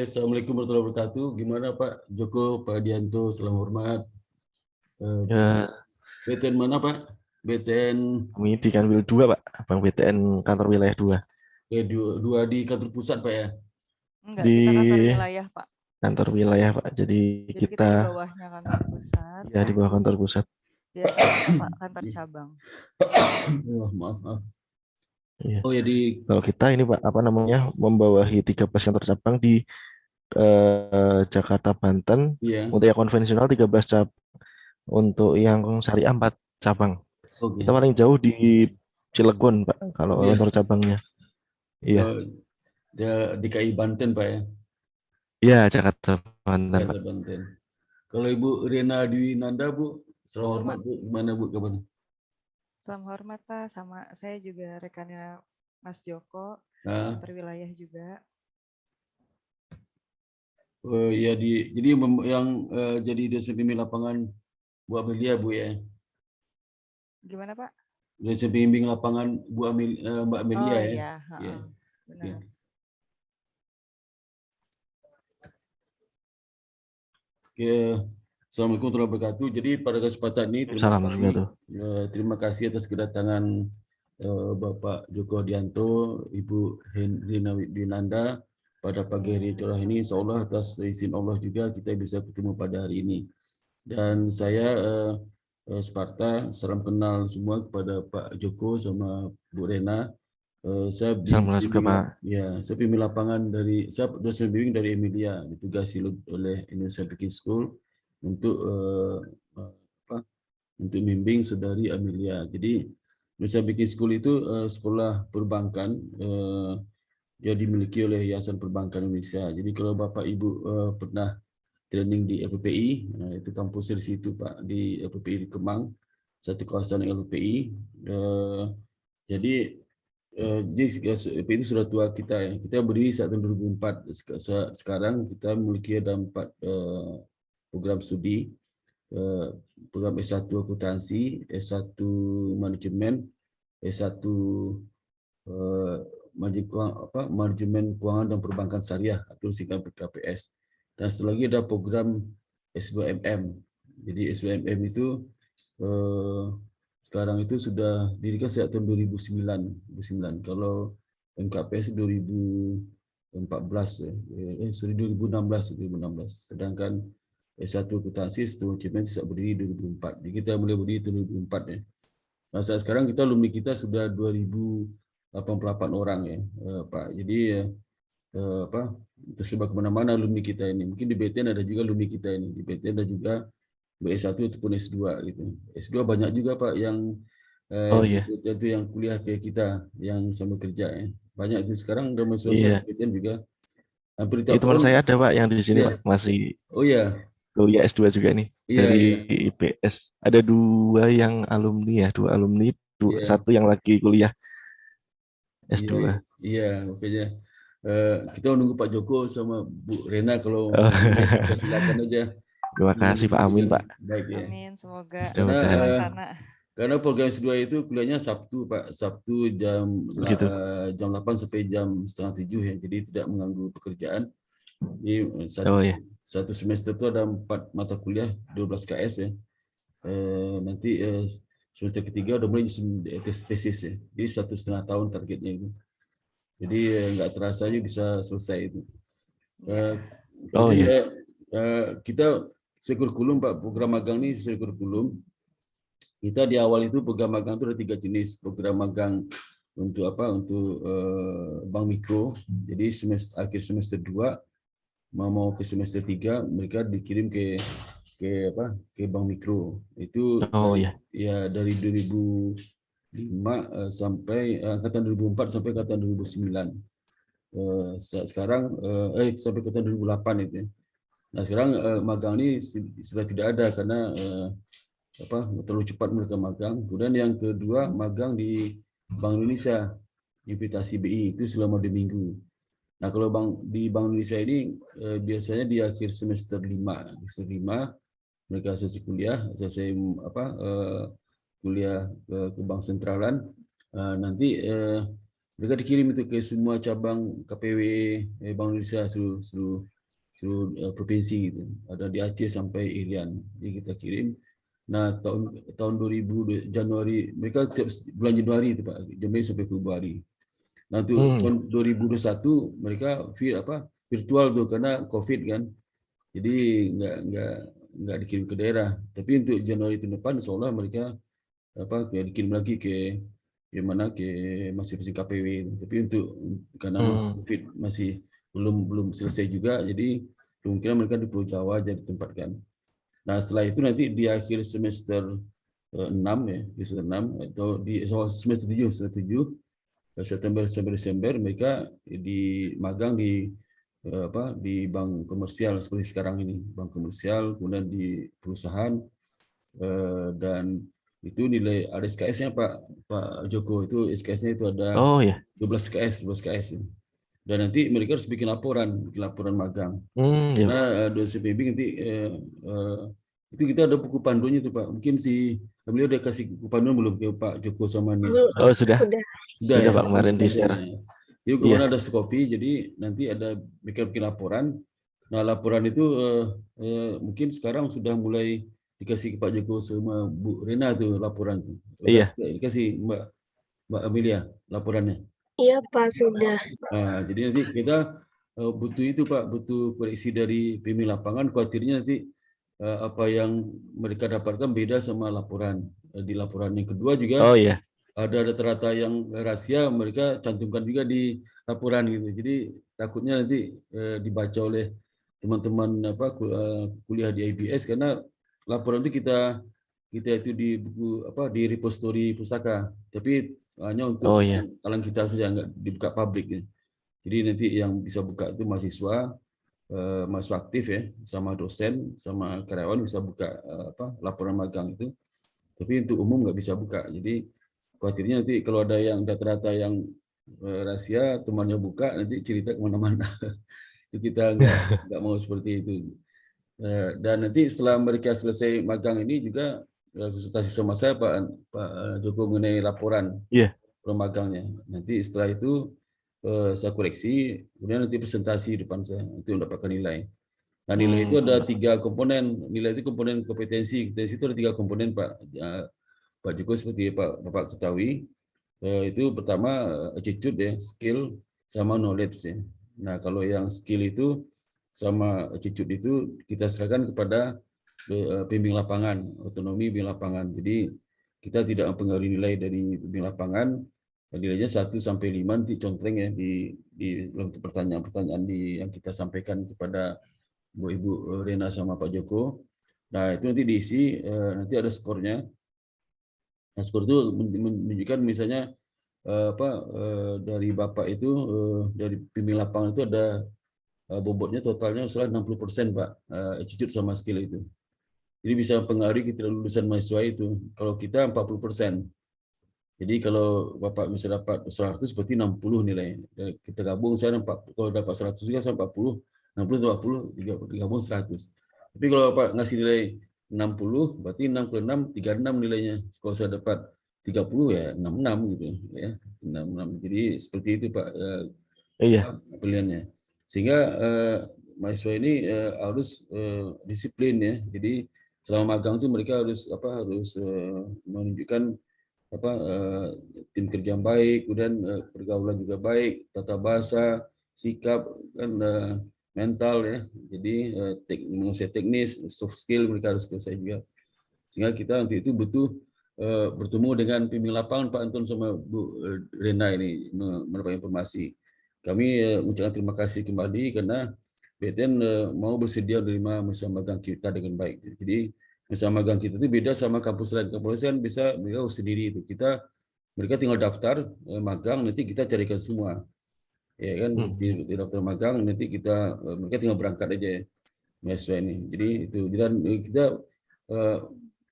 Assalamualaikum warahmatullahi wabarakatuh. Gimana Pak Joko, Pak Dianto, salam hormat. Ya, BTN mana Pak? BTN kami di Kanwil 2, Pak. Bang BTN kantor wilayah 2. dua di kantor pusat Pak ya? Enggak, Di kita kantor wilayah, Pak. kantor wilayah, Pak. Jadi Jadi kita kita di bawahnya kantor pusat. ya di bawah kantor pusat. Dia kantor kantor cabang. Wah, maaf. Iya. Oh ya Kalau kita ini, Pak, apa namanya, membawahi 13 kantor cabang di Jakarta, Banten. iya. Untuk yang konvensional 13 cabang. Untuk yang syariah 4 cabang. Oke. Kita paling jauh di Cilegon, Pak, kalau Iya. kantor cabangnya. Iya. DKI Banten Pak ya? Iya, Jakarta, Banten, Jakarta Pak. Banten. Kalau Ibu Rena Dwi Nanda Bu, salam Betul, hormat Pak. Bu. Gimana Bu kabarnya? Salam hormat, Pak. Sama saya juga rekannya Mas Joko, Nah, kantor wilayah juga. ya jadi yang jadi dosen pembimbing lapangan Bu Amelia Bu ya? Gimana, Pak? Dosen pembimbing lapangan Mbak Amelia Oh ya? iya, Iya. benar. Oke. Assalamualaikum warahmatullahi wabarakatuh. Jadi pada kesempatan ini terima kasih atas kedatangan Bapak Joko Dianto, Ibu Rina Dinanda pada pagi hari cerah ini. Insya Allah atas izin Allah juga kita bisa ketemu pada hari ini. Dan saya Sparta, salam kenal semua kepada Pak Joko sama Bu Rena. Saya pimpin lapangan saya dosen bimbing dari Emilia, ditugasi oleh Indonesia Baking School untuk untuk membimbing saudari Amelia. Jadi Indonesia Baking School itu sekolah perbankan yang dimiliki oleh Yayasan Perbankan Indonesia. Jadi kalau Bapak Ibu pernah training di LPPI, itu kampusnya di situ Pak, di LPPI di Kemang, satu kawasan LPPI. Jadi itu sudah tua kita ya. Kita berdiri saat tahun 2004. Sekarang kita memiliki ada 4 program studi. Program S1 akuntansi, S1 manajemen, S1 manajemen keuangan dan perbankan syariah atau singkat KPS. Dan satu lagi ada program S2MM. Jadi S2MM itu sekarang itu sudah didirikan sejak tahun 2009. Kalau MKPS 2014 2016. Sedangkan S1 akuntansi setelah manajemen sejak berdiri 2004. Jadi kita mulai berdiri 2004 ya. Nah, saat sekarang kita alumni kita sudah 2088 orang ya, Pak. Jadi tersebar kemana-mana alumni kita ini. Mungkin di BTN ada juga alumni kita ini. Di BTN ada juga S1 ataupun S2 gitu. S2 banyak juga Pak yang itu yang kuliah kayak kita yang sama kerja ya. Banyak itu sekarang udah masuk BTN juga. Hampir tiap teman saya ada Pak yang di sini ya. Pak, masih kuliah S2 juga nih dari IPS. Ada 2 yang alumni ya, 2 alumni, satu yang lagi kuliah S2. Iya, makanya kita menunggu Pak Joko sama Bu Rena kalau silakan aja. Terima kasih Pak, amin Pak. Baik ya. Amin, semoga terlaksana. Karena program S2 itu kuliahnya Sabtu Pak, Sabtu jam 8 sampai jam setengah 7 ya, jadi tidak mengganggu pekerjaan. Jadi satu semester itu ada 4 mata kuliah, 12 KS ya. Nanti semester ketiga udah mulai tesis ya. Jadi 1,5 tahun targetnya itu. Jadi nggak terasa aja bisa selesai itu. Kita sesuai kurikulum Pak, program magang ini sesuai kurikulum. Kita di awal itu program magang itu ada 3 jenis. Program magang untuk bank mikro. Jadi akhir semester 2 mau ke semester 3 mereka dikirim ke bank mikro. Itu dari 2005 sampai angkatan 2004 sampai angkatan 2009. Sekarang sampai angkatan 2008 itu ya. Nah, sekarang magang ini sudah tidak ada karena terlalu cepat mereka magang. Kemudian yang kedua magang di Bank Indonesia, invitasi BI itu selama 2 minggu. Nah, kalau di Bank Indonesia ini biasanya di akhir semester 5 mereka selesai kuliah, kuliah ke Bank Sentralan. Nanti Mereka dikirim itu ke semua cabang KPW Bank Indonesia seluruh provinsi gitu. Ada di Aceh sampai Irian. Jadi kita kirim. Nah, tahun 2000 Januari, mereka tiap bulan Januari itu Pak, Januari sampai Februari. Nah, untuk tahun 2021 mereka virtual tuh karena COVID kan. Jadi nggak dikirim ke daerah. Tapi untuk Januari tahun depan, insya Allah mereka dikirim lagi ke masing-masing KPW. Tapi karena COVID masih belum selesai juga, jadi kemungkinan mereka di Pulau Jawa jadi ditempatkan. Nah, setelah itu nanti di akhir semester 6 ya, di semester 6 atau di semester 7 September sampai Desember mereka magang di bank komersial seperti sekarang ini, bank komersial, kemudian di perusahaan, dan itu nilai ada SKS-nya Pak Joko, itu SKS-nya itu ada 12 SKS. Dan nanti mereka harus bikin laporan magang. Nah, dosen pembimbing nanti itu kita ada buku pandunya itu Pak. Mungkin beliau udah kasih buku panduan belum ke Pak Joko sama nih? Oh sudah ya, Pak kemarin di share. Jadi kemarin ada kopi, jadi nanti ada bikin laporan. Nah, laporan itu mungkin sekarang sudah mulai dikasih ke Pak Joko sama Bu Rena tuh laporan tuh. Iya. Dikasih Mbak Amelia laporannya. Iya Pak, sudah. Nah, jadi nanti kita butuh itu Pak, butuh koreksi dari pemimpin lapangan. Khawatirnya nanti apa yang mereka dapatkan beda sama laporan. Di laporan yang kedua juga ada data-data yang rahasia mereka cantumkan juga di laporan gitu. Jadi takutnya nanti dibaca oleh teman-teman kuliah di IBS, karena laporan itu kita itu di buku di repository pustaka, tapi hanya untuk kalangan kita saja, nggak dibuka publik ya. Jadi nanti yang bisa buka itu mahasiswa aktif ya, sama dosen sama karyawan bisa buka laporan magang itu, tapi untuk umum nggak bisa buka. Jadi khawatirnya nanti kalau ada yang data-data yang rahasia temannya buka, nanti cerita kemana-mana. Itu kita nggak mau seperti itu. Dan nanti setelah mereka selesai magang ini juga konsultasi sama saya Pak Joko mengenai laporan magangnya. Nanti setelah itu saya koreksi, kemudian nanti presentasi depan saya untuk mendapatkan nilai. Nah, nilai itu ada 3 komponen. Nilai itu komponen kompetensi. Kompetensi itu ada 3 komponen Pak Joko, seperti Bapak ketahui. Itu pertama attitude ya, skill sama knowledge ya. Nah, kalau yang skill itu sama attitude itu kita serahkan kepada pembimbing lapangan, otonomi pembimbing lapangan. Jadi kita tidak mempengaruhi nilai dari pembimbing lapangan. Nilainya 1 sampai 5 nanti contreng ya di pertanyaan-pertanyaan yang kita sampaikan kepada Ibu Rena sama Pak Joko. Nah, itu nanti diisi, nanti ada skornya. Nah, skor itu menunjukkan misalnya dari Bapak itu, dari pembimbing lapangan itu ada bobotnya totalnya salah 60% Pak, attitude sama skill itu. Jadi bisa mempengaruhi kita lulusan mahasiswa itu. Kalau kita 40%. Jadi kalau Bapak bisa dapat 100 berarti 60 nilai. Kita gabung saya kalau dapat 100 juga saya 40, 60 40 digabung 100. Tapi kalau Bapak ngasih nilai 60 berarti 6 ke 6 36 nilainya. Kalau saya dapat 30 ya 66 gitu ya. 66. Jadi seperti itu Pak pilihannya. Sehingga mahasiswa ini harus disiplin ya. Jadi selama magang itu mereka harus menunjukkan tim kerja yang baik, kemudian pergaulan juga baik, tata bahasa, sikap, kan mental ya. Jadi menguasai teknis, soft skill mereka harus selesai juga. Sehingga kita nanti itu butuh bertemu dengan pembimbing lapangan Pak Anton sama Bu Rena ini mendapat informasi. Kami mengucapkan terima kasih kembali karena BTN mau bersedia menerima mahasiswa magang kita dengan baik. Jadi mahasiswa magang kita itu beda sama kampus lain. Kampus lain bisa mereka sendiri itu. Mereka tinggal daftar magang, nanti kita carikan semua. Ya kan, di daftar magang nanti mereka tinggal berangkat aja ya, mahasiswa ini. Jadi itu, dan kita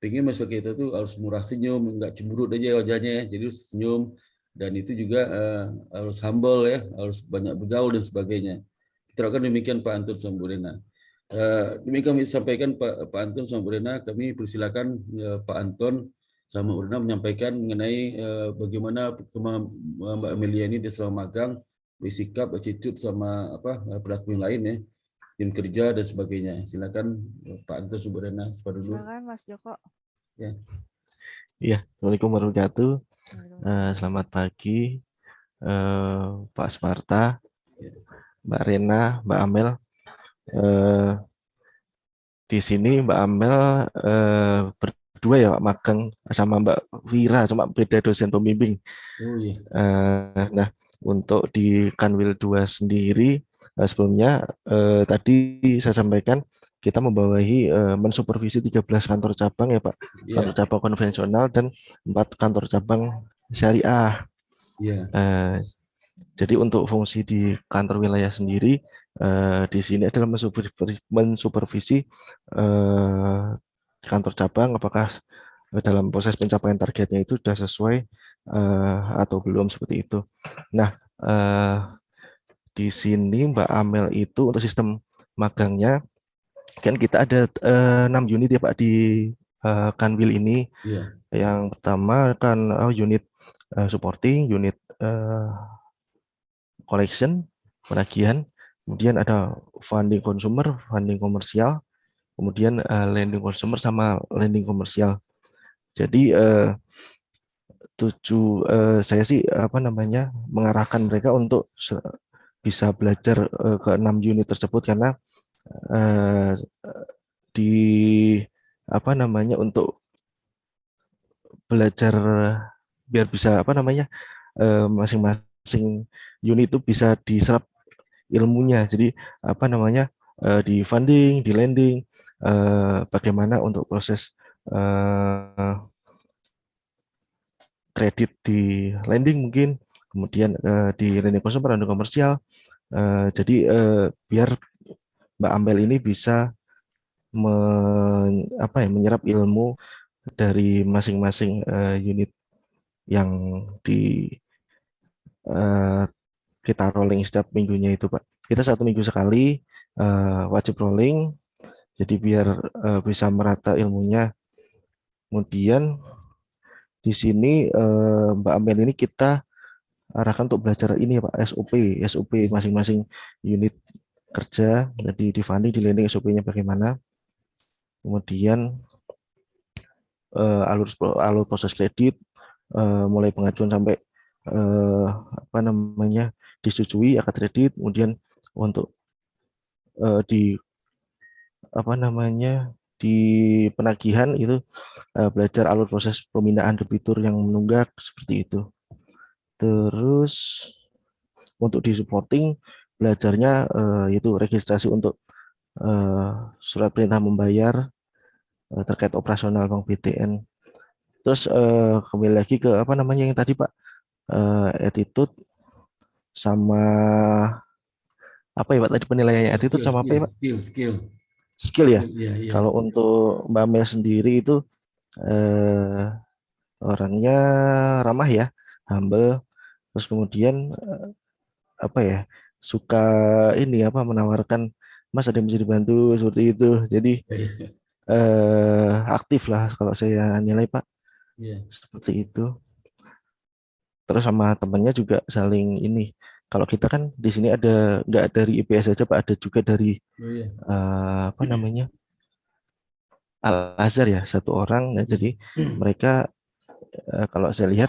pengen mahasiswa kita tuh harus murah senyum, nggak cemberut aja wajahnya, jadi harus senyum, dan itu juga harus humble ya, harus banyak bergaul dan sebagainya. Kita akan demikian Pak Anton sama Bu Rena. Demikian kami sampaikan Pak Anton sama Bu Rena, kami persilakan Pak Anton sama Urna menyampaikan mengenai bagaimana Mbak Amelia ini dia selama magang, bersikap, attitude sama perilaku yang lain ya, tim kerja dan sebagainya. Silakan Pak Agus Subrana dulu. Silakan Mas Joko. Ya. Iya, Assalamualaikum warahmatullahi wabarakatuh. Selamat pagi Pak Sparta, Mbak Rena, Mbak Amel. Di sini Mbak Amel berdua ya Pak magang sama Mbak Wira, cuma beda dosen pembimbing. Oh, iya. Nah, untuk di Kanwil 2 sendiri sebelumnya tadi saya sampaikan kita membawahi mensupervisi 13 kantor cabang ya Pak, kantor cabang konvensional dan 4 kantor cabang syariah. Jadi untuk fungsi di kantor wilayah sendiri di sini adalah mensupervisi kantor cabang apakah dalam proses pencapaian targetnya itu sudah sesuai atau belum seperti itu. Nah, di sini Mbak Amel itu untuk sistem magangnya kan kita ada 6 unit ya Pak di Kanwil ini. Yang pertama kan unit supporting, unit collection, penagihan, kemudian ada funding consumer, funding komersial, kemudian lending consumer sama lending komersial. Jadi saya sih mengarahkan mereka untuk bisa belajar ke 6 unit tersebut karena untuk belajar biar bisa masing-masing unit itu bisa diserap ilmunya. Jadi di funding, di lending, bagaimana untuk proses kredit di lending mungkin, kemudian di lending consumer dan komersial. Jadi biar Mbak Amel ini bisa menyerap ilmu dari masing-masing unit yang kita rolling setiap minggunya itu Pak. Kita 1 minggu sekali wajib rolling, jadi biar bisa merata ilmunya. Kemudian di sini Mbak Amel ini kita arahkan untuk belajar ini ya Pak, SOP masing-masing unit kerja, jadi di funding, di lending SOP-nya bagaimana. Kemudian alur proses kredit mulai pengajuan sampai disetujui akad kredit, kemudian untuk di penagihan itu belajar alur proses pemindahan debitur yang menunggak seperti itu. Terus untuk di supporting belajarnya itu registrasi untuk surat perintah membayar terkait operasional Bank BTN. Terus kembali lagi ke yang tadi Pak, attitude sama apa ya Pak tadi penilaiannya, attitude sama apa ya Pak? Skill ya. Kalau untuk Mbak Mel sendiri itu orangnya ramah ya, humble, terus kemudian suka menawarkan Mas ada yang bisa dibantu seperti itu. Jadi aktif lah kalau saya nilai Pak. Seperti itu. Terus sama temannya juga saling ini. Kalau kita kan di sini ada nggak dari IPS saja Pak, ada juga dari Al Azhar ya, 1 orang. Nah, jadi mereka kalau saya lihat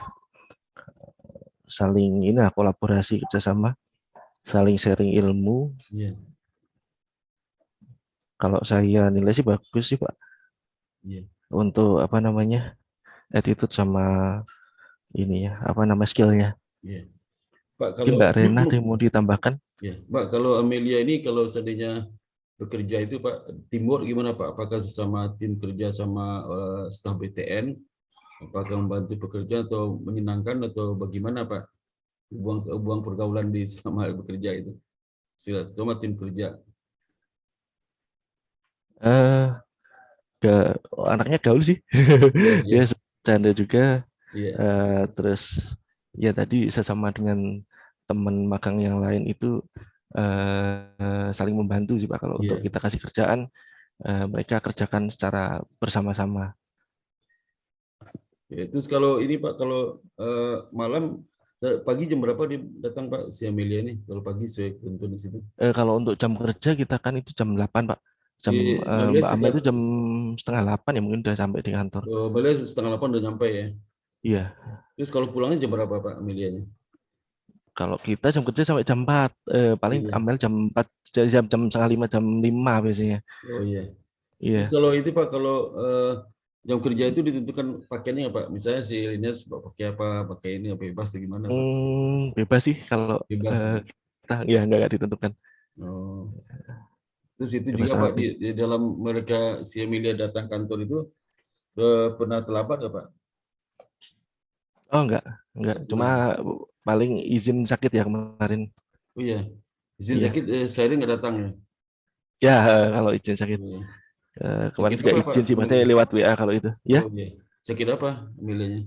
saling kolaborasi kerjasama, saling sharing ilmu. Kalau saya nilai sih bagus sih Pak. Untuk attitude sama ini ya, skillnya. Pak, kalau Mbak Rena ada yang mau ditambahkan? Pak, kalau Amelia ini kalau seandainya bekerja itu Pak, teamwork gimana Pak? Apakah sesama tim kerja sama staf BTN? Apakah membantu pekerja atau menyenangkan atau bagaimana Pak? Hubungan pergaulan di sama bekerja itu. Sama tim kerja. Anaknya gaul sih. Ya bercanda juga. Terus ya tadi sesama dengan teman magang yang lain itu saling membantu sih Pak. Kalau untuk kita kasih kerjaan mereka kerjakan secara bersama-sama. Ya, terus kalau ini Pak, kalau malam pagi jam berapa dia datang Pak si Amelia ini? Kalau pagi sesuai ketentuan di situ. Kalau untuk jam kerja kita kan itu jam 8 Pak. Amelia Mbak Amel sekitar itu jam setengah 8 ya mungkin udah sampai di kantor. Amelia setengah 8 udah nyampe ya. Iya. Terus kalau pulangnya jam berapa Pak Amelianya? Kalau kita jam kerja sampai jam 4, paling Iya. Amel jam 4, jam setengah 5, jam 5 biasanya. Oh iya. Terus Iya. kalau itu Pak, kalau jam kerja itu ditentukan pakaiannya nggak, Pak? Misalnya si Linus pakai apa, pakai ini apa bebas atau gimana Pak? Bebas sih kalau Bebas. kita ya nggak ditentukan. Oh. Terus itu juga Bebas Pak aja. di dalam mereka si Emilia datang kantor itu pernah terlambat nggak Pak? Oh enggak. Nggak Cuma pernah. paling izin sakit ya kemarin. Oh iya. Izin Iya. sakit sehari nggak datang ya? Ya kalau izin sakit. Oh, iya. Kemarin Sakit juga apa Pak izin sih, maksudnya Emilia? lewat WA kalau itu. Ya, Oh iya. Sakit apa Emilianya?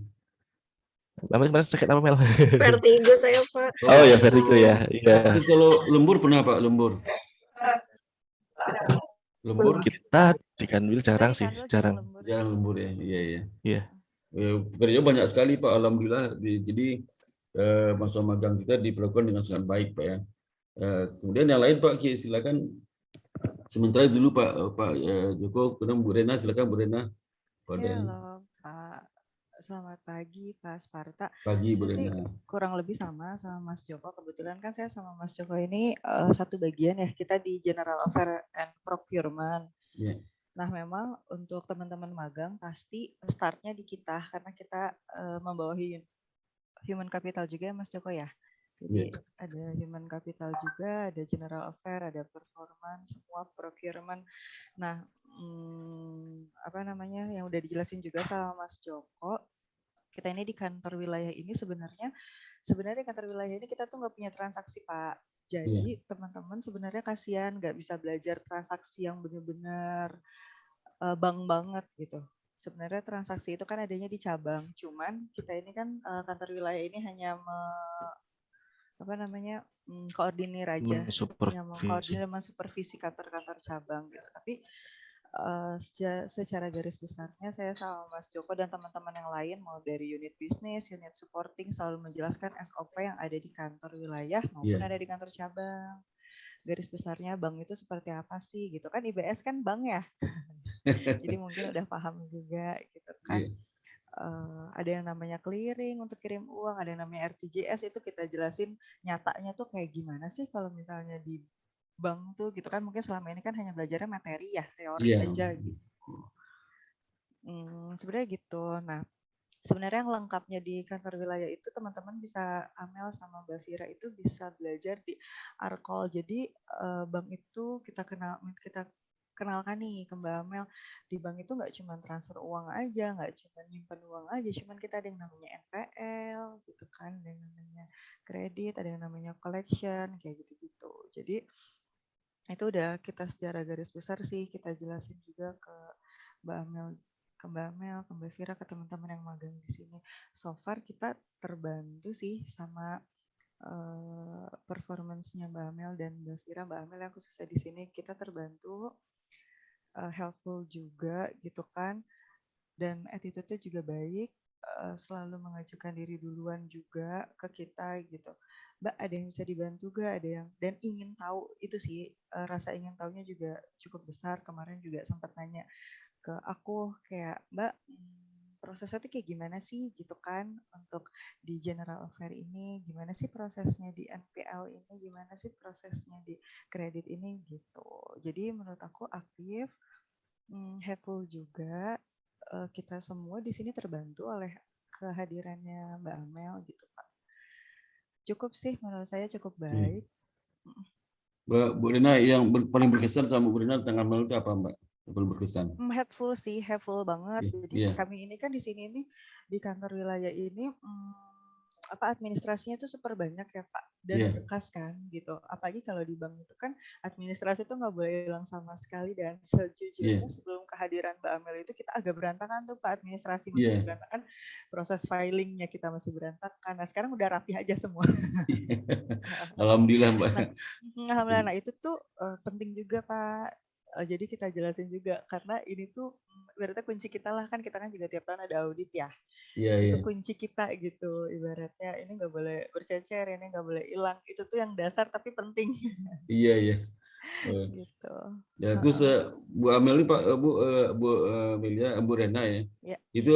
kemarin sakit apa Mel? Vertigo saya, Pak. Oh Oh ya vertigo. vertigo ya. Iya. Terus kalau lembur pernah Pak? Lembur. Lembur Kita di Kanwil Kita jarang di sih, kantor jarang jarang. lembur. jarang lembur ya. Iya iya. Iya. Pekerja banyak sekali Pak, alhamdulillah. Jadi masa magang kita diperlakukan dengan sangat baik Pak ya. Kemudian yang lain Pak, silakan. Sementara dulu Pak Joko, kemudian Bu Rena, silakan Bu Rena. Pada Halo Pak, selamat pagi Pak Sparta. pagi Bu Saya sih Rena. kurang lebih sama Mas Joko. Kebetulan kan saya sama Mas Joko ini satu bagian ya, kita di General Affairs and Procurement. Ya. Nah memang untuk teman-teman magang pasti startnya di kita karena kita membawahi human capital juga ya Mas Joko ya. Jadi ada human capital juga, ada general affair, ada performance, semua procurement. Nah, apa namanya yang udah dijelasin juga sama Mas Joko. Kita ini di kantor wilayah ini sebenarnya kantor wilayah ini kita tuh nggak punya transaksi Pak. Jadi teman-teman sebenarnya kasihan nggak bisa belajar transaksi yang benar-benar bank banget gitu. Sebenarnya transaksi itu kan adanya di cabang, cuman kita ini kan kantor wilayah ini hanya koordinir aja, yang mengkoordinir mensupervisi kantor-kantor cabang gitu. Tapi secara garis besarnya saya sama Mas Joko dan teman-teman yang lain mau dari unit bisnis, unit supporting selalu menjelaskan SOP yang ada di kantor wilayah maupun ada di kantor cabang. Garis besarnya bank itu seperti apa sih gitu kan, IBS kan bank ya. Jadi mungkin udah paham juga gitu kan. Ada yang namanya clearing untuk kirim uang, ada yang namanya RTGS, itu kita jelasin nyatanya tuh kayak gimana sih kalau misalnya di bank tuh gitu kan. Mungkin selama ini kan hanya belajarnya materi ya, teori aja gitu. Sebenarnya gitu. Nah, sebenarnya yang lengkapnya di kantor wilayah itu teman-teman bisa, Amel sama Mbak Fira itu bisa belajar di Arkol. Jadi bank itu kita kenalkan nih ke Mbak Amel, di bank itu nggak cuma transfer uang aja, nggak cuma nyimpan uang aja, cuman kita ada yang namanya NPL gitu kan, ada yang namanya kredit, ada yang namanya collection, kayak gitu-gitu. Jadi itu udah kita secara garis besar sih kita jelasin juga ke Mbak Amel, ke Mbak Fira, ke teman-teman yang magang di sini. So far kita terbantu sih sama performance-nya Mbak Amel dan Mbak Fira. Mbak Amel yang khususnya di sini kita terbantu, helpful juga gitu kan, dan attitude-nya juga baik, selalu mengajukan diri duluan juga ke kita gitu. Mbak ada yang bisa dibantu gak, ada yang, dan ingin tahu itu sih, rasa ingin tahunya juga cukup besar. Kemarin juga sempat nanya ke aku kayak, Mbak prosesnya tuh kayak gimana sih gitu kan, untuk di general affair ini gimana sih prosesnya, di NPL ini gimana sih prosesnya, di kredit ini gitu. Jadi menurut aku aktif, helpful juga. Kita semua di sini terbantu oleh kehadirannya Mbak Amel gitu Pak. Cukup sih menurut saya, cukup baik. Bu Rina, yang paling berkesan sama Bu Rina tentang Amel itu apa Mbak? Paling berkesan? Helpful sih, helpful banget. Jadi kami ini kan di sini nih di kantor wilayah ini administrasinya itu super banyak ya Pak, dan bekas kan gitu. Apalagi kalau di bank itu kan administrasi itu nggak boleh hilang sama sekali, dan sejujurnya sebelum kehadiran Mbak Amel itu kita agak berantakan tuh Pak, administrasi masih berantakan, proses filingnya kita masih berantakan. Nah sekarang udah rapi aja semua. Alhamdulillah Mbak. Alhamdulillah. Nah itu tuh penting juga Pak. jadi kita jelasin juga karena ini tuh ibaratnya kunci kita lah, kan kita kan juga tiap tahun ada audit ya. Iya, Itu iya. kunci kita gitu ibaratnya, ini nggak boleh bercecer, ini nggak boleh hilang. Itu tuh yang dasar tapi penting Iya, iya. Eh, gitu. Ya, terus Bu Amel ini Pak, Bu Amelia, Bu Rena ya. Ya. Itu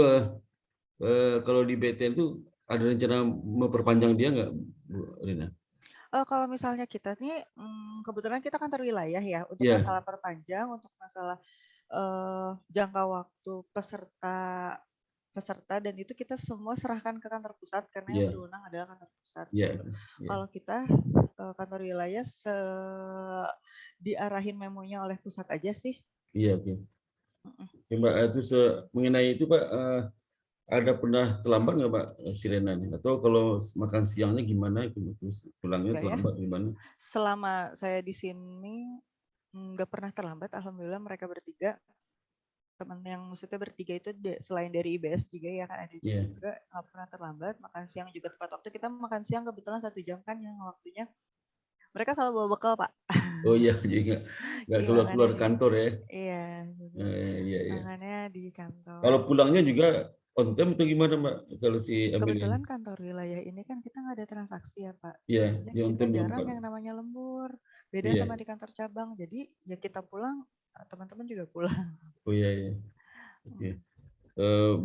kalau di BTN tuh ada rencana memperpanjang dia nggak, Bu Rena? Kalau misalnya kita nih, kebetulan kita kantor wilayah ya, untuk Iya, masalah perpanjang, untuk masalah jangka waktu peserta dan itu kita semua serahkan ke kantor pusat karena yang iya, berwenang adalah kantor pusat iya, gitu. iya. Kalau kita kantor wilayah diarahin memonya oleh pusat aja sih. Iya, oke. Mm-mm. Ya, Mbak, terus mengenai itu Pak, ada pernah terlambat nggak Pak si Rena nih? Atau kalau makan siangnya gimana itu? Terus pulangnya Enggak ya. terlambat gimana? Selama saya di sini nggak pernah terlambat. Alhamdulillah mereka bertiga. Teman yang maksudnya bertiga itu selain dari IBS juga ya kan ada Iya. juga nggak pernah terlambat. Makan siang juga tepat waktu. Kita makan siang kebetulan 1 jam kan yang waktunya. Mereka selalu bawa bekal Pak. Oh iya, jadi nggak Jadi keluar-keluar makannya di kantor ya? iya. Jadi Iya, iya. makannya di kantor. Kalau pulangnya juga on time atau gimana Mbak? Kalau si Amelia? Kebetulan kantor wilayah ini kan kita nggak ada transaksi ya Pak. Iya, Jadinya dia on kita time jam jarang 4. yang namanya lembur. Beda Iya. sama di kantor cabang. Jadi ya kita pulang, teman-teman juga pulang. Oh iya, iya. Oke.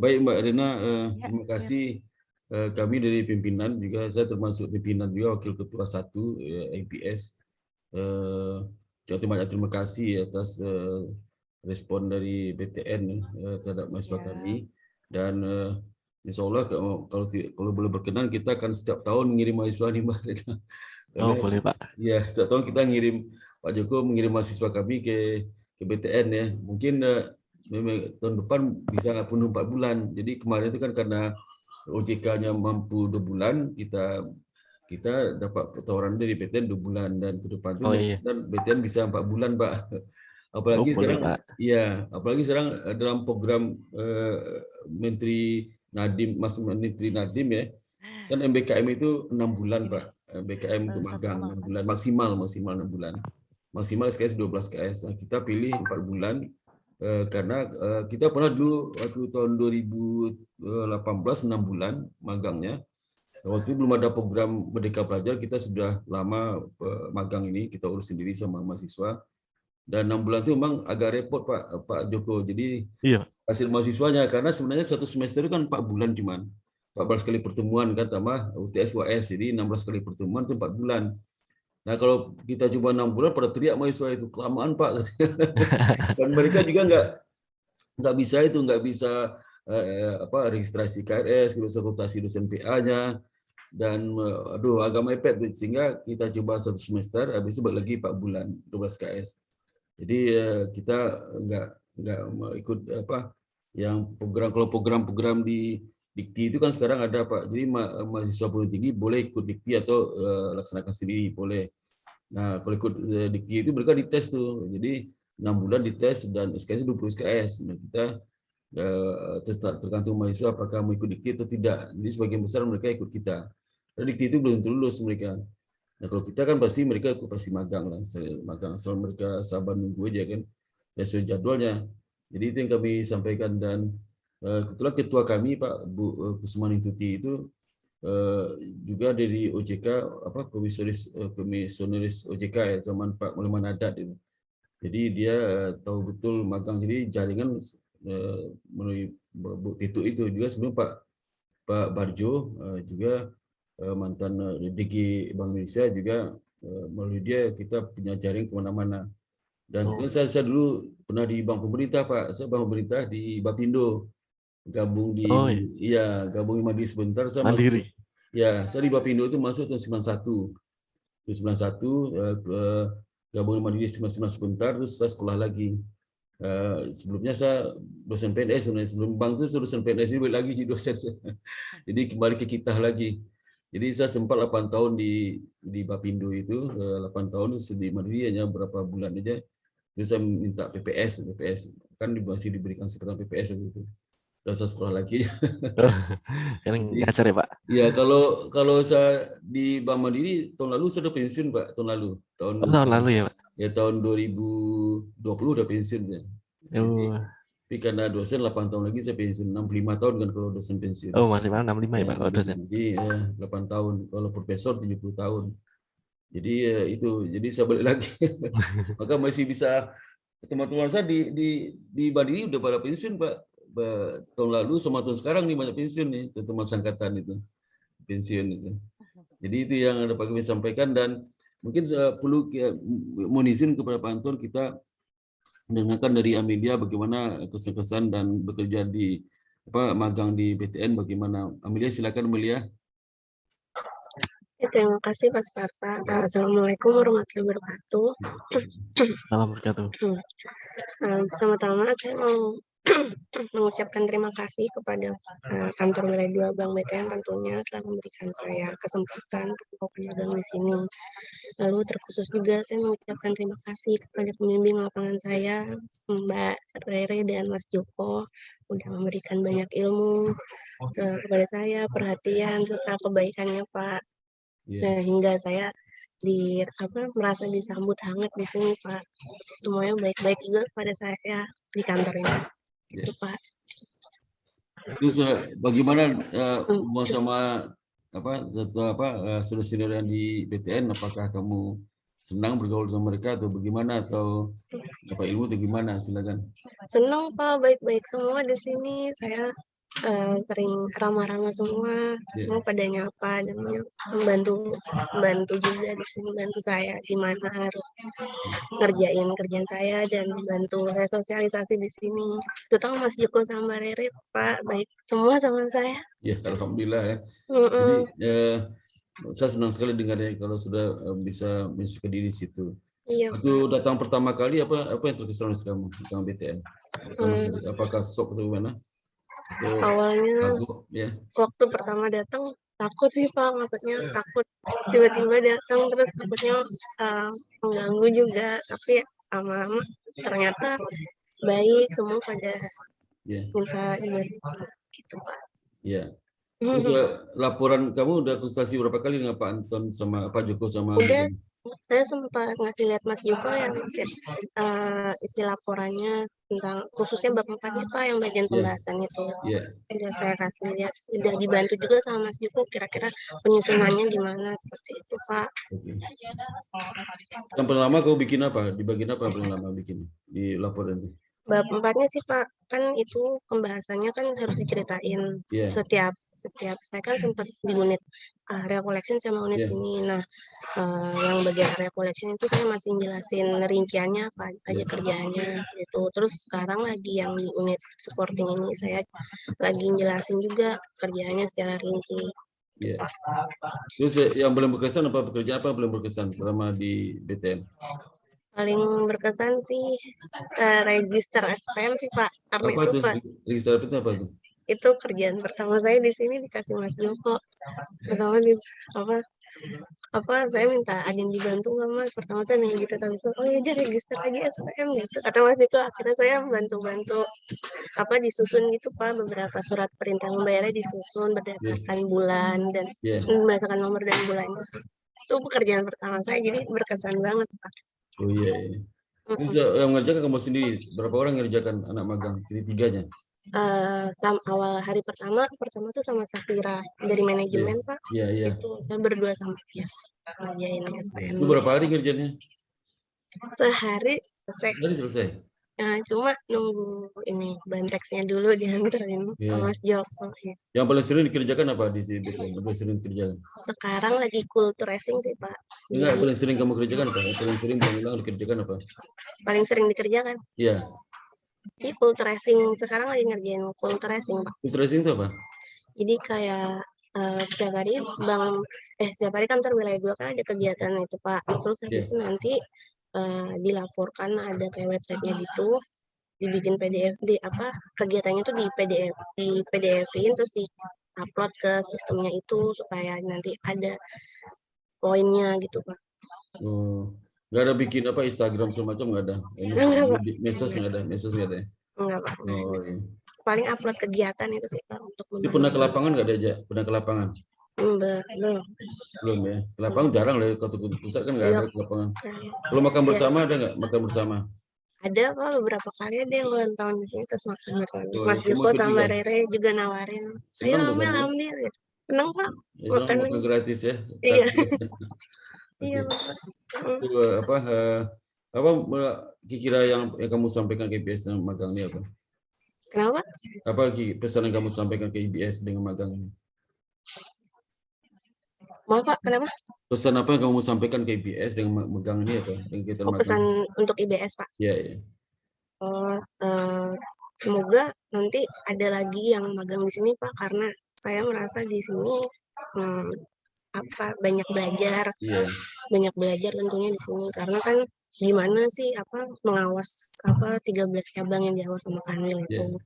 Baik Mbak Rina, Ya, terima siap. kasih. Kami dari pimpinan juga, saya termasuk pimpinan juga, wakil ketua 1 IPS. Terima kasih atas respon dari BTN terhadap mahasiswa Siap. kami. Dan insya Allah kalau boleh berkenan kita akan setiap tahun mengirim mahasiswa nih Mbak Rina. Karena, boleh Pak. ya, setiap tahun kita ngirim, Pak Joko mengirim mahasiswa kami ke BTN ya. Mungkin memang tahun depan bisa penuh 4 bulan. Jadi kemarin itu kan karena OJK-nya mampu 2 bulan, kita dapat tawaran dari BTN 2 bulan, dan ke depan itu Iya. BTN bisa 4 bulan, Pak. Apalagi Boleh sekarang, Pak. ya, apalagi sekarang dalam program Menteri Nadiem, Mas Menteri Nadiem ya, kan MBKM itu 6 bulan, Pak. MBKM untuk magang 6 bulan, maksimal 6 bulan. Maksimal SKS 12 KS. Nah, kita pilih 4 bulan karena kita pernah dulu waktu tahun 2018 6 bulan magangnya. Waktu itu belum ada program Merdeka Pelajar, kita sudah lama magang ini, kita urus sendiri sama mahasiswa. Dan 6 bulan itu memang agak repot Pak Joko. Jadi hasil mahasiswanya, karena sebenarnya satu semester itu kan 4 bulan cuman. 14 kali pertemuan kan tambah UTS UAS, jadi 16 kali pertemuan itu 4 bulan. Nah kalau kita coba 6 bulan pada teriak mahasiswa itu kelamaan Pak. Dan mereka juga nggak bisa registrasi KRS, nggak bisa rotasi dosen PA-nya, dan agak mepet, sehingga kita coba 1 semester, habis itu balik lagi 4 bulan 12 KS. Jadi kita nggak ikut yang program di Dikti itu kan sekarang ada Pak. Jadi mahasiswa perguruan tinggi boleh ikut Dikti atau laksanakan sendiri boleh. Nah kalau ikut Dikti itu mereka dites tuh. Jadi 6 bulan dites dan SKS 20 SKS. Nah kita tergantung mahasiswa apakah mau ikut Dikti atau tidak. Jadi sebagian besar mereka ikut kita. Karena Dikti itu belum lulus mereka. Nah kalau kita kan mereka pasti magang lah, magang asal mereka sabar nunggu aja kan, sesuai jadwalnya. Jadi itu yang kami sampaikan, dan kebetulan ketua kami Pak Bu Kusumani Tuti itu juga dari OJK, komisionaris OJK ya, zaman Pak Mulyaman Adat itu. Jadi dia tahu betul magang, jadi jaringan melalui Bu Titu itu juga sebelum Pak Barjo juga mantan DG Bank Indonesia juga, melalui dia kita punya jaring kemana-mana. Dan saya dulu pernah di bank pemerintah Pak, saya bank pemerintah di Bapindo, gabung di gabung di Mandiri sebentar, saya Mandiri. masuk, ya saya di Bapindo itu masuk tahun 91. Terus 91 gabung di Mandiri sebentar, terus saya sekolah lagi. Sebelumnya saya dosen PNS, sebelum bank itu dosen PNS, ini lagi jadi dosen. Jadi kembali ke kita lagi. Jadi saya sempat 8 tahun di Bapindo itu, 8 tahun di Mandiri hanya berapa bulan aja. Terus saya minta PPS kan masih diberikan kesempatan PPS gitu. Terus saya sekolah lagi. Yang ngajar ya Pak? Iya, kalau saya di Bank Mandiri tahun lalu saya sudah pensiun Pak, tahun lalu. Tahun lalu ya Pak? ya tahun 2020 udah pensiun saya. Jadi, tapi karena dosen 8 tahun lagi saya pensiun, 65 tahun kan kalau dosen pensiun. Oh, masih 65 ya Pak kalau dosen. Jadi 8 tahun, kalau profesor 70 tahun. Jadi itu, jadi saya balik lagi. Maka masih bisa, teman-teman saya di Bali udah pada pensiun Pak. Tahun lalu sama tahun sekarang nih banyak pensiun nih, teman angkatan itu pensiun itu. Jadi itu yang dapat kami sampaikan, dan mungkin perlu mohon izin kepada Pak Anton, kita mendengarkan dari Amelia bagaimana kesan-kesan dan bekerja di magang di BTN bagaimana. Amelia, silakan Amelia. Terima kasih Pak Sparta. Assalamualaikum warahmatullahi wabarakatuh. Salam berkatuh. Pertama-tama saya mau mengucapkan terima kasih kepada kantor wilayah 2 Bank BTN tentunya telah memberikan saya kesempatan untuk magang di sini. Lalu terkhusus juga saya mengucapkan terima kasih kepada pembimbing lapangan saya, Mbak Rere dan Mas Joko, sudah memberikan banyak ilmu kepada saya, perhatian serta kebaikannya Pak. Nah, hingga saya merasa disambut hangat di sini Pak. Semuanya baik-baik juga kepada saya di kantor ini. Itu Pak. Terus bagaimana sama senior yang di BTN, apakah kamu senang bergaul sama mereka atau bagaimana, atau dapat ilmu atau gimana? Silakan. Senang Pak, baik-baik semua di sini. Saya sering ramah-ramah semua pada nyapa dan membantu juga di sini, bantu saya gimana harus ngerjain kerjaan saya dan bantu saya sosialisasi di sini. Terutama Mas Joko sama Rere Pak, baik semua sama saya. Ya, alhamdulillah ya. Jadi saya senang sekali dengarnya kalau sudah bisa menunjukkan diri di situ. Iya, Waktu datang pertama kali apa yang terkesan oleh kamu tentang BTN? Apakah shock atau gimana? Awalnya waktu pertama datang takut sih Pak, maksudnya takut tiba-tiba datang terus takutnya mengganggu juga, tapi lama-lama ternyata baik, semua pada minta gitu Pak. Iya. Terus laporan kamu udah konsultasi berapa kali dengan Pak Anton sama Pak Joko sama? Udah, saya sempat ngasih lihat Mas Joko yang isi laporannya tentang khususnya bab 4-nya Pak, yang bagian pembahasan itu. Udah saya kasih lihat, udah dibantu juga sama Mas Joko kira-kira penyusunannya gimana, seperti itu Pak. Yang paling lama kau bikin apa? Di bagian apa paling lama bikin di laporan itu? Bab 4-nya sih Pak, kan itu pembahasannya kan harus diceritain setiap saya kan sempat di unit area collection sama unit sini. Nah, yang bagian area collection itu saya masih jelasin rinciannya apa aja kerjaannya gitu. Terus sekarang lagi yang di unit supporting ini saya lagi jelasin juga kerjaannya secara rinci. Terus yang belum berkesan apa, pekerjaan apa belum berkesan selama di BTN? Paling berkesan sih register SPM sih Pak. Karena apa itu tuh? Pak. Register SPM apa tuh? Itu kerjaan pertama saya di sini dikasih Mas Joko. Pertama saya minta ada yang dibantu nggak Mas? Pertama saya nanya gitu, oh iya dia register aja SPM gitu. Kata Mas Joko, akhirnya saya bantu disusun gitu Pak, beberapa surat perintah membayarnya disusun berdasarkan bulan dan berdasarkan nomor dan bulannya. Itu pekerjaan pertama saya, jadi berkesan banget Pak. Oh iya. Terus yang mengerjakan kamu sendiri, berapa orang ngerjakan anak magang? Tiga-tiganya? Awal hari pertama tuh sama Safira dari manajemen Pak. Itu saya berdua sama dia ngerjain SPM. Itu berapa hari kerjanya? Sehari selesai. Sehari selesai. Cuma nunggu ini banteksnya dulu dianterin ke Mas Joko. Yang paling sering dikerjakan apa di sini? Paling sering dikerjakan? Sekarang lagi culturizing sih Pak. Enggak, paling sering kamu kerjakan apa? Paling sering berulang dikerjakan apa? Paling sering dikerjakan? Iya. Ini culturizing, sekarang lagi ngerjain culturizing Pak. Culturizing itu apa? Jadi kayak setiap hari kantor wilayah 2 kan ada kegiatan itu Pak. Terus habis itu nanti dilaporkan, ada kayak websitenya gitu, dibikin PDF, kegiatannya tuh di PDF-in terus di-upload ke sistemnya itu supaya nanti ada poinnya gitu Pak. Nggak ada bikin Instagram semacam, nggak ada? Medsos nggak ada? Enggak Pak. Paling upload kegiatan itu sih Pak untuk Ini pernah ke lapangan nggak diajak? Pernah ke lapangan? Belum. Belum ya. Ke lapangan jarang dari kota pusat kan nggak Iya. ada ke lapangan. Kalau makan Iya. bersama ada nggak makan bersama? Ada kok beberapa kali ada yang ulang tahun di sini terus makan bersama. Oh, Mas ya, kamu Joko ikut sama juga? Rere juga nawarin, ayo Senang tuh ambil kamu ya? ambil gitu. Seneng Pak, Ya, senang makan. makan gratis ya. Iya. Oke. Iya Bapak. Itu apa kira-kira yang kamu sampaikan ke IBS dengan magang ini apa? Kenapa? Apa pesan yang kamu sampaikan ke IBS dengan magang ini? Mau Pak, kenapa? Pesan apa yang kamu sampaikan ke IBS dengan magang ini apa? Dengan kita magang? Pesan untuk IBS Pak. Ya, ya. Oh, semoga nanti ada lagi yang magang di sini Pak, karena saya merasa di sini banyak belajar, banyak belajar tentunya di sini karena kan gimana sih mengawas 13 cabang yang diawas sama Kanwil itu.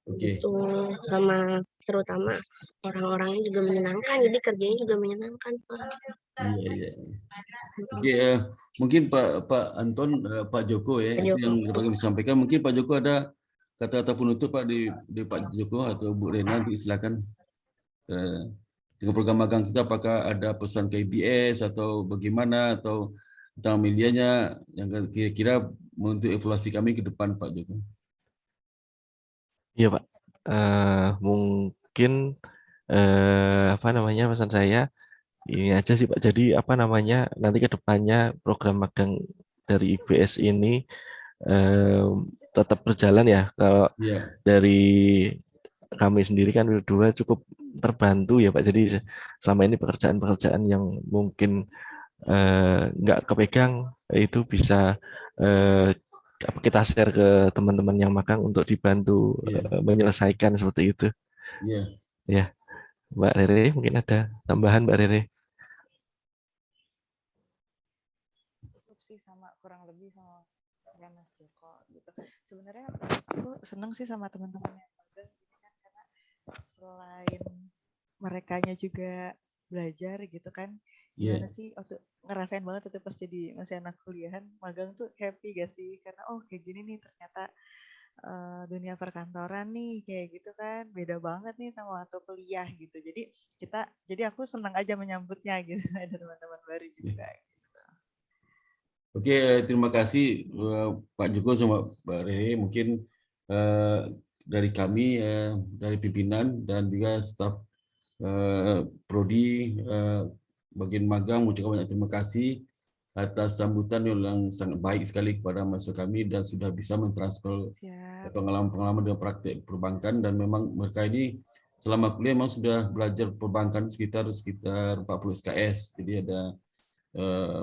Itu sama terutama orang-orangnya juga menyenangkan, jadi kerjanya juga menyenangkan Pak. Iya. Oke, mungkin Pak Anton, Pak Joko ya, itu yang dapat kami sampaikan. Mungkin Pak Joko ada kata-kata penutup Pak di Pak Joko atau Bu Rena, silakan. Dengan program magang kita, apakah ada pesan ke IBS atau bagaimana atau tentang medianya yang kira-kira untuk evaluasi kami ke depan Pak Joko? Iya Pak, mungkin pesan saya ini aja sih Pak. Jadi nanti ke depannya program magang dari IBS ini tetap berjalan ya. Kalau dari kami sendiri kan berdua cukup terbantu ya Pak. Jadi selama ini pekerjaan-pekerjaan yang mungkin nggak kepegang itu bisa kita share ke teman-teman yang magang untuk dibantu menyelesaikan seperti itu. Ya, Mbak Rere mungkin ada tambahan Mbak Rere? Sama kurang lebih sama ya Mas Joko gitu. Sebenarnya aku seneng sih sama teman-teman yang magang gitu kan, karena selain merekanya juga belajar gitu kan, gimana sih ngerasain banget itu pas jadi masih anak kuliahan magang tuh happy gak sih, karena kayak gini nih ternyata dunia perkantoran nih kayak gitu kan, beda banget nih sama waktu kuliah gitu. Jadi aku senang aja menyambutnya gitu, ada teman-teman baru juga. Oke, terima kasih Pak Joko sama Mbak Rere. Mungkin dari kami, dari pimpinan dan juga staf Prodi bagian magang mengucapkan banyak terima kasih atas sambutan yang sangat baik sekali kepada mahasiswa kami dan sudah bisa mentransfer pengalaman-pengalaman dengan praktik perbankan, dan memang mereka ini selama kuliah memang sudah belajar perbankan sekitar 40 SKS. Jadi ada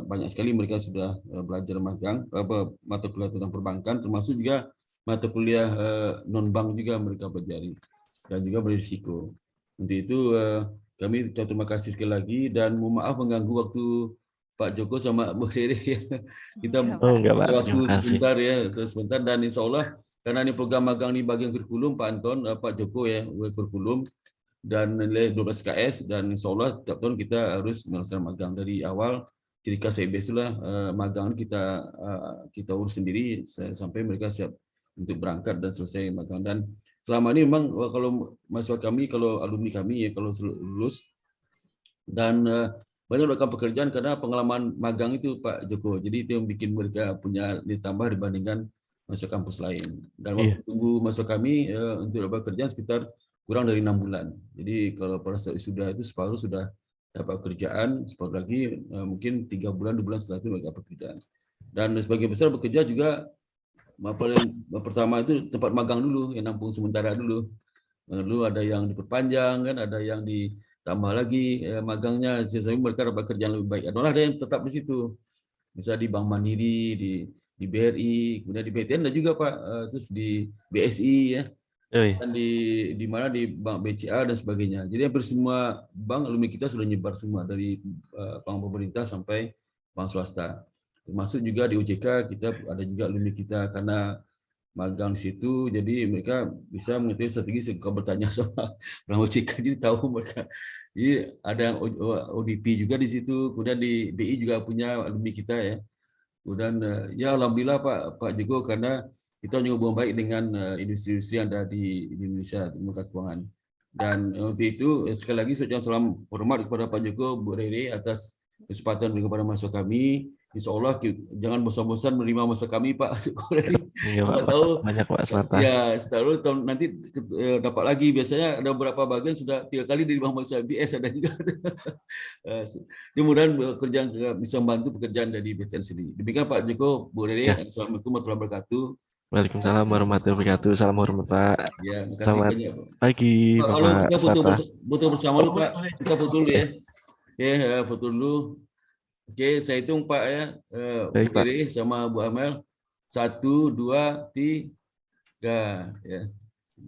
banyak sekali mereka sudah belajar magang mata kuliah tentang perbankan, termasuk juga mata kuliah non bank juga mereka pelajari dan juga berisiko. Untuk itu kami terima kasih sekali lagi dan mohon maaf mengganggu waktu Pak Joko sama Bu Rere ya. Kita waktu sebentar ya, sebentar, dan insya Allah karena ini program magang di bagian kurikulum Pak Anton, Pak Joko ya, kurikulum dan nilai 12 KS, dan insya Allah tiap tahun kita harus menyelesaikan magang dari awal. Ciri khas IBS itulah magang kita urus sendiri sampai mereka siap untuk berangkat dan selesai magang. Dan selama ini memang kalau mahasiswa kami, kalau alumni kami ya, kalau lulus dan banyak melakukan pekerjaan karena pengalaman magang itu Pak Joko. Jadi itu yang bikin mereka punya nilai tambah dibandingkan mahasiswa kampus lain. Dan waktu tunggu mahasiswa kami untuk dapat pekerjaan sekitar kurang dari 6 bulan. Jadi kalau pada saat sudah itu separuh sudah dapat pekerjaan, separuh lagi mungkin 3 bulan, 2 bulan setelah itu mereka pekerjaan. Dan sebagai besar bekerja juga paling pertama itu tempat magang dulu, yang nampung sementara dulu. Lalu ada yang diperpanjang kan, ada yang ditambah lagi magangnya sehingga mereka dapat kerjaan lebih baik. Ada yang tetap di situ, bisa di Bank Mandiri, di BRI, kemudian di BTN dan juga Pak, terus di BSI ya, dan di mana di Bank BCA dan sebagainya. Jadi hampir semua bank alumni kita sudah nyebar semua, dari bank pemerintah sampai bank swasta. Termasuk juga di OJK kita ada juga alumni kita karena magang di situ, jadi mereka bisa mengetahui strategi. Kalau bertanya sama orang OJK jadi tahu mereka. Jadi ada yang ODP juga di situ, kemudian di BI juga punya alumni kita ya. Kemudian ya alhamdulillah Pak Joko, karena kita juga hubungan baik dengan industri-industri yang ada di Indonesia, lembaga keuangan. Dan untuk itu sekali lagi saya ucapkan salam hormat kepada Pak Joko, Bu Rere atas kesempatan kepada masa kami. Insya Allah jangan bosan-bosan menerima masa kami Pak Joko. Iya, Pak. Nggak tahu Banyak Pak Smata. ya selalu tahun nanti dapat lagi. Biasanya ada beberapa bagian sudah 3 kali di bawah masa BS ada juga. Mudah-mudahan pekerjaan bisa membantu pekerjaan dari BTN sendiri. Demikian Pak Joko, Bu Rere. Ya. Assalamualaikum warahmatullahi wabarakatuh. Waalaikumsalam warahmatullahi wabarakatuh. Salam hormat Pak. Ya, terima kasih Selamat banyak Pak. pagi Pak, kalau Bapak kita Smata. foto bersama dulu Pak. Kita foto dulu ya. Oke, foto dulu. Oke, saya hitung Pak ya. Baik, Bu Rere sama Bu Amel. 1, 2, 3. Ya.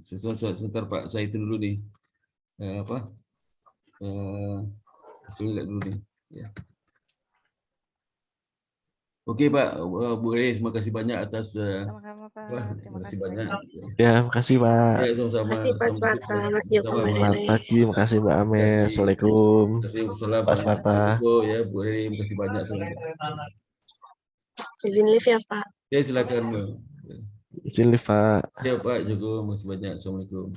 Sebentar Pak, saya hitung dulu nih. Saya lihat dulu nih. Ya. Oke Pak, Bu Rere, terima kasih banyak atas. Sama-sama Pak. Terima kasih banyak. Ya, makasih Pak. Ya, sama-sama. Terima kasih Pak Smata, Mas Joko, Mbak Selamat Rere. pagi, makasih Mbak Amel. Assalamualaikum. Waalaikumsalam Pak Smata. ya, Bu Rere, terima kasih banyak. Izin live ya Pak. Ya, silakan. Izin live Pak. Ya Pak Joko, terima kasih banyak. Assalamualaikum.